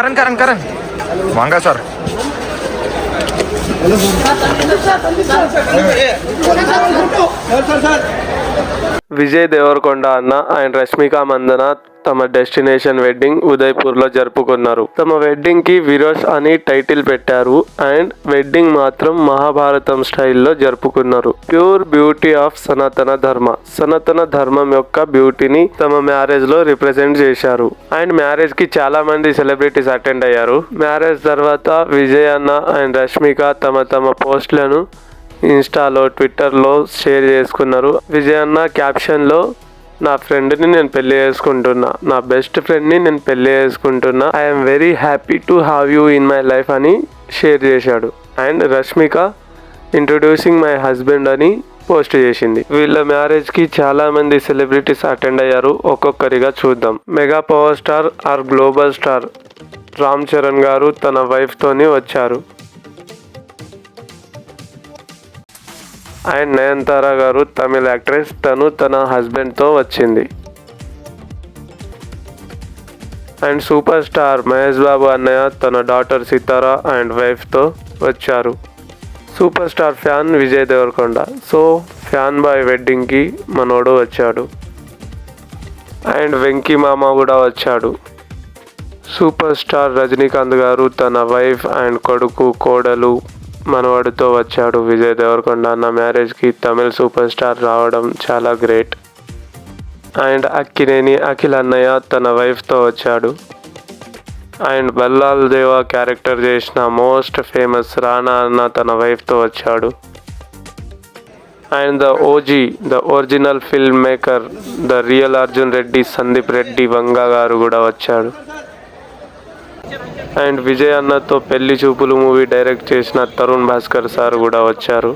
Karan Karan Karan Vanga sir Vijay Devarakonda అన్న and Rashmika Mandanna తమ destination wedding Udaipur లో జరుపుకున్నారు. తమ వెడ్డింగ్ కి విరోష్ అని టైటిల్ పెట్టారు అండ్ వెడ్డింగ్ మాత్రం మహాభారతం స్టైల్లో జరుపుకున్నారు. ప్యూర్ బ్యూటీ ఆఫ్ సనాతన ధర్మం యొక్క బ్యూటీని తమ మ్యారేజ్ లో రిప్రజెంట్ చేశారు. అండ్ మ్యారేజ్ కి చాలా మంది సెలబ్రిటీస్ అటెండ్ అయ్యారు. మ్యారేజ్ తర్వాత విజయ్ అన్న అండ్ రష్మిక తమ పోస్ట్లను ఇన్స్టాలో ట్విట్టర్లో షేర్ చేసుకున్నారు. విజయ్ అన్న క్యాప్షన్లో నా ఫ్రెండ్ని నేను పెళ్లి చేసుకుంటున్నా, నా బెస్ట్ ఫ్రెండ్ని నేను పెళ్లి చేసుకుంటున్నా, I'm very happy to have you in my life అని షేర్ చేశాడు. And Rashmika introducing my husband అని పోస్ట్ చేసింది. వీళ్ళ మ్యారేజ్ కి చాలా మంది సెలబ్రిటీస్ అటెండ్ అయ్యారు. ఒక్కొక్కరిగా చూద్దాం. Mega power star or global star Ram Charan గారు తన వైఫ్ తోని వచ్చారు. అండ్ నయనతార గారు తమిళ యాక్ట్రెస్, తన హస్బెండ్తో వచ్చింది. And superstar Mahesh Babu అన్నయ్య తన డాటర్ సితార అండ్ వైఫ్తో వచ్చారు. Superstar fan Vijay Deverakonda. So fan boy వెడ్డింగ్కి మనోడు వచ్చాడు. అండ్ వెంకీ మామ కూడా వచ్చాడు. సూపర్ స్టార్ రజనీకాంత్ గారు తన వైఫ్ అండ్ కొడుకు కోడలు మనవాడితో వచ్చాడు. విజయ్ దేవరకొండ అన్న మ్యారేజ్కి తమిళ సూపర్ స్టార్ రావడం చాలా గ్రేట్. అండ్ అక్కినేని అఖిల్ అన్నయ్య తన వైఫ్తో వచ్చాడు. అండ్ బల్లాల్ దేవా క్యారెక్టర్ చేసిన మోస్ట్ ఫేమస్ రానా అన్న తన వైఫ్తో వచ్చాడు. And the original film maker the real Arjun Reddy Sandeep Reddy Vanga గారు కూడా వచ్చాడు. అండ్ విజయ్ అన్నతో పెళ్లి చూపులు మూవీ డైరెక్ట్ చేసిన తరుణ్ భాస్కర్ సార్ కూడా వచ్చారు.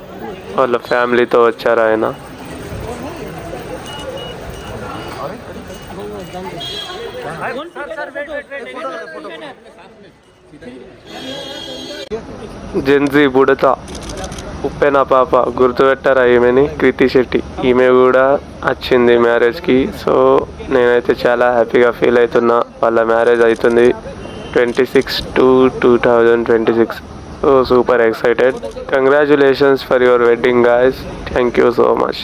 వాళ్ళ ఫ్యామిలీతో వచ్చారు ఆయన. జెన్జీ బుడత ఉప్పెన పాప గుర్తుపెట్టారా ఈమెని? కృతి శెట్టి. ఈమె కూడా వచ్చింది మ్యారేజ్కి. సో నేనైతే చాలా హ్యాపీగా ఫీల్ అవుతున్నా. వాళ్ళ మ్యారేజ్ అవుతుంది 26/2/2026. So super excited. Congratulations for your wedding guys. Thank you so much.